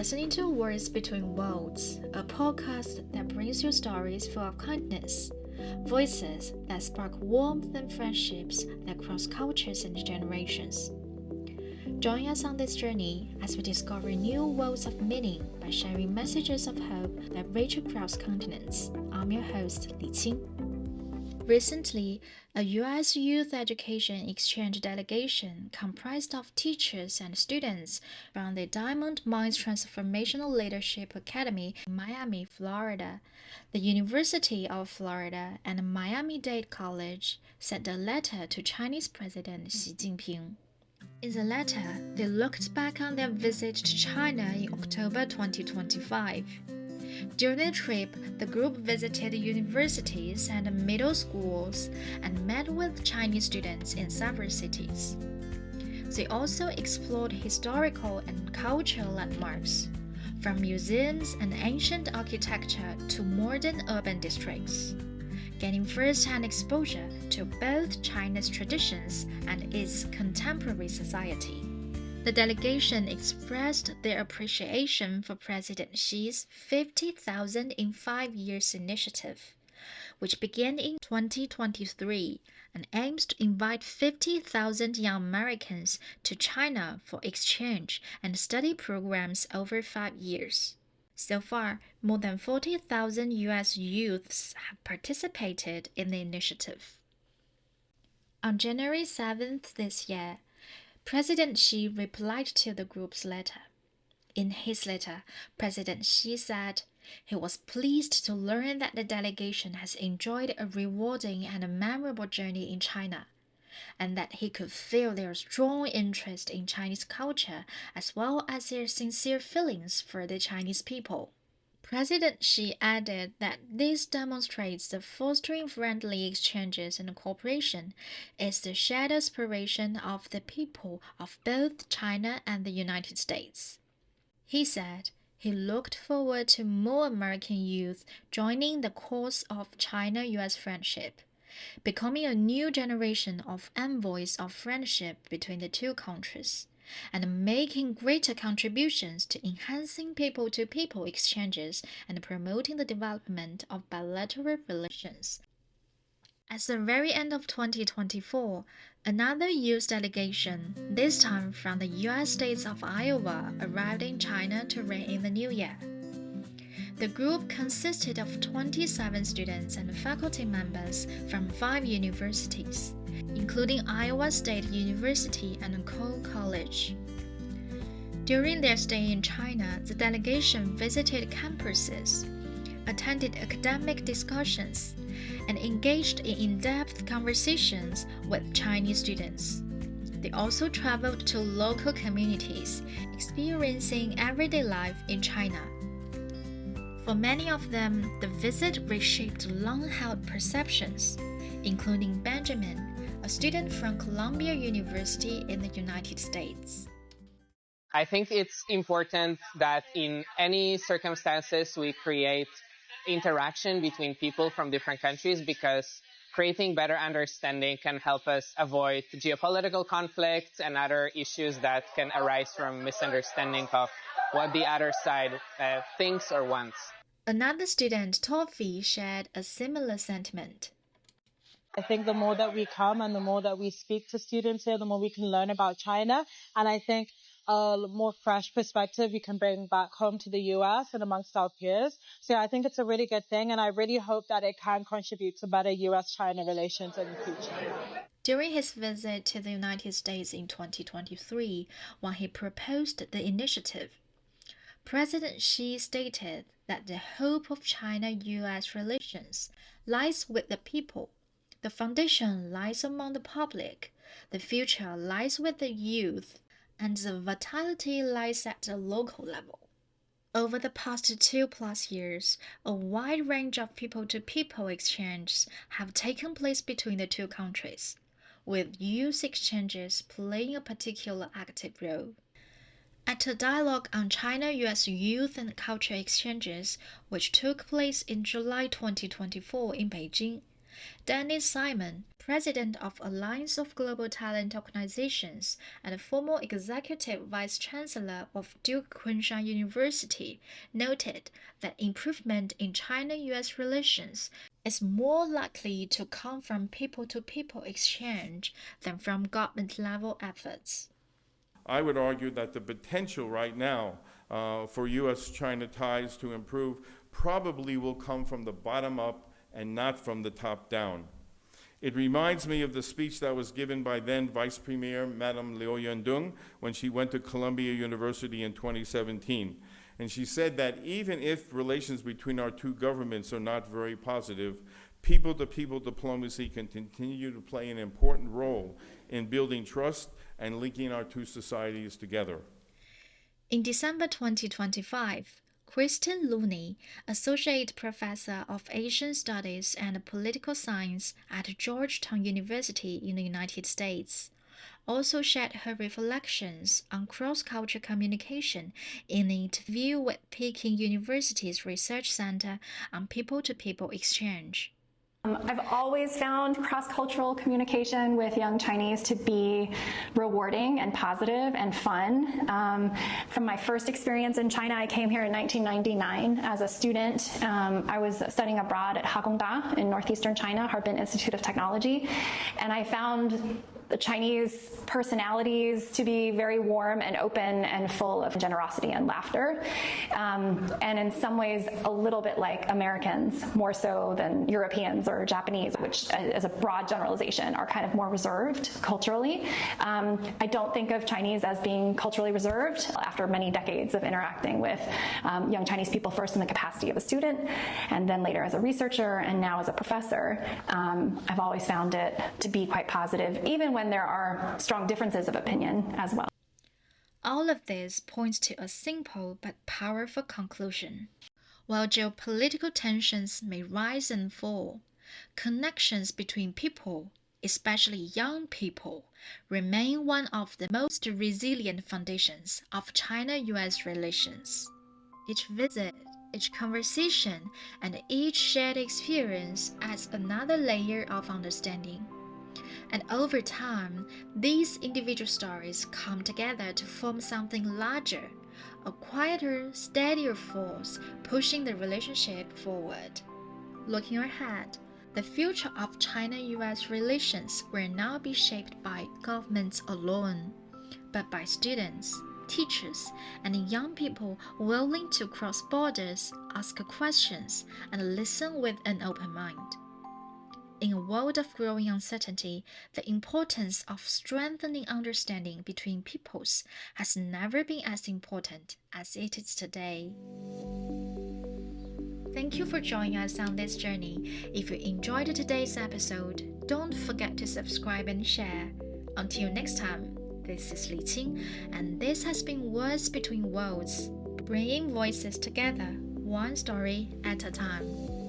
listening to Words Between Worlds, a podcast that brings you stories full of kindness, voices that spark warmth and friendships that cross cultures and generations. Join us on this journey as we discover new worlds of meaning by sharing messages of hope that reach across continents. I'm your host, Li Qing. Recently, a U.S. youth education exchange delegation comprised of teachers and students from the Diamond Mines Transformational Leadership Academy in Miami, Florida, the University of Florida, and Miami-Dade College sent a letter to Chinese President Xi Jinping. In the letter, they looked back on their visit to China in October 2025. During the trip, the group visited universities and middle schools and met with Chinese students in several cities. They also explored historical and cultural landmarks, from museums and ancient architecture to modern urban districts, gaining first-hand exposure to both China's traditions and its contemporary society. The delegation expressed their appreciation for President Xi's 50,000 in 5 years initiative, which began in 2023 and aims to invite 50,000 young Americans to China for exchange and study programs over 5 years. So far, more than 40,000 U.S. youths have participated in the initiative. On January 7th this year, President Xi replied to the group's letter. In his letter, President Xi said he was pleased to learn that the delegation has enjoyed a rewarding and memorable journey in China, and that he could feel their strong interest in Chinese culture as well as their sincere feelings for the Chinese people. President Xi added that this demonstrates that fostering friendly exchanges and cooperation is the shared aspiration of the people of both China and the United States. He said he looked forward to more American youth joining the cause of China-U.S. friendship, becoming a new generation of envoys of friendship between the two countries, and making greater contributions to enhancing people-to-people exchanges and promoting the development of bilateral relations. At the very end of 2024, another U.S. delegation, this time from the U.S. states of Iowa, arrived in China to ring in the new year. The group consisted of 27 students and faculty members from 5 universities, including Iowa State University and Cole College. During their stay in China, the delegation visited campuses, attended academic discussions, and engaged in in-depth conversations with Chinese students. They also traveled to local communities, experiencing everyday life in China. For many of them, the visit reshaped long-held perceptions, including Benjamin, a student from Columbia University in the United States. I think it's important that in any circumstances we create interaction between people from different countries, because creating better understanding can help us avoid geopolitical conflicts and other issues that can arise from misunderstanding of what the other side thinks or wants. Another student, Toffee, shared a similar sentiment. I think the more that we come and the more that we speak to students here, the more we can learn about China. And I think a more fresh perspective we can bring back home to the U.S. and amongst our peers. So I think it's a really good thing, and I really hope that it can contribute to better U.S.-China relations in the future. During his visit to the United States in 2023, when he proposed the initiative, President Xi stated that the hope of China-U.S. relations lies with the people. The foundation lies among the public, the future lies with the youth, and the vitality lies at the local level. Over the past 2+ years, a wide range of people-to-people exchanges have taken place between the two countries, with youth exchanges playing a particular active role. At a dialogue on China-U.S. youth and culture exchanges, which took place in July 2024 in Beijing, Dennis Simon, president of Alliance of Global Talent Organizations and former executive vice chancellor of Duke Kunshan University, noted that improvement in China-U.S. relations is more likely to come from people-to-people exchange than from government-level efforts. I would argue that the potential right now for U.S.-China ties to improve probably will come from the bottom up and not from the top down. It reminds me of the speech that was given by then Vice Premier Madame Liu Yandong when she went to Columbia University in 2017. And she said that even if relations between our two governments are not very positive, people-to-people diplomacy can continue to play an important role in building trust and linking our two societies together. In December 2025, Kristen Looney, Associate Professor of Asian Studies and Political Science at Georgetown University in the United States, also shared her reflections on cross-cultural communication in an interview with Peking University's Research Center on People-to-People Exchange. I've always found cross-cultural communication with young Chinese to be rewarding and positive and fun. From my first experience in China, I came here in 1999 as a student. I was studying abroad at Hagongda in northeastern China, Harbin Institute of Technology, and I found the Chinese personalities to be very warm and open and full of generosity and laughter, and in some ways a little bit like Americans, more so than Europeans or Japanese, which as a broad generalization are kind of more reserved culturally. I don't think of Chinese as being culturally reserved. After many decades of interacting with young Chinese people, first in the capacity of a student and then later as a researcher and now as a professor, I've always found it to be quite positive, even when there are strong differences of opinion as well. All of this points to a simple but powerful conclusion. While geopolitical tensions may rise and fall, connections between people, especially young people, remain one of the most resilient foundations of China-U.S. relations. Each visit, each conversation, and each shared experience adds another layer of understanding. And over time, these individual stories come together to form something larger, a quieter, steadier force pushing the relationship forward. Looking ahead, the future of China-U.S. relations will not be shaped by governments alone, but by students, teachers, and young people willing to cross borders, ask questions, and listen with an open mind. In a world of growing uncertainty, the importance of strengthening understanding between peoples has never been as important as it is today. Thank you for joining us on this journey. If you enjoyed today's episode, don't forget to subscribe and share. Until next time, this is Li Qing, and this has been Words Between Worlds, bringing voices together, one story at a time.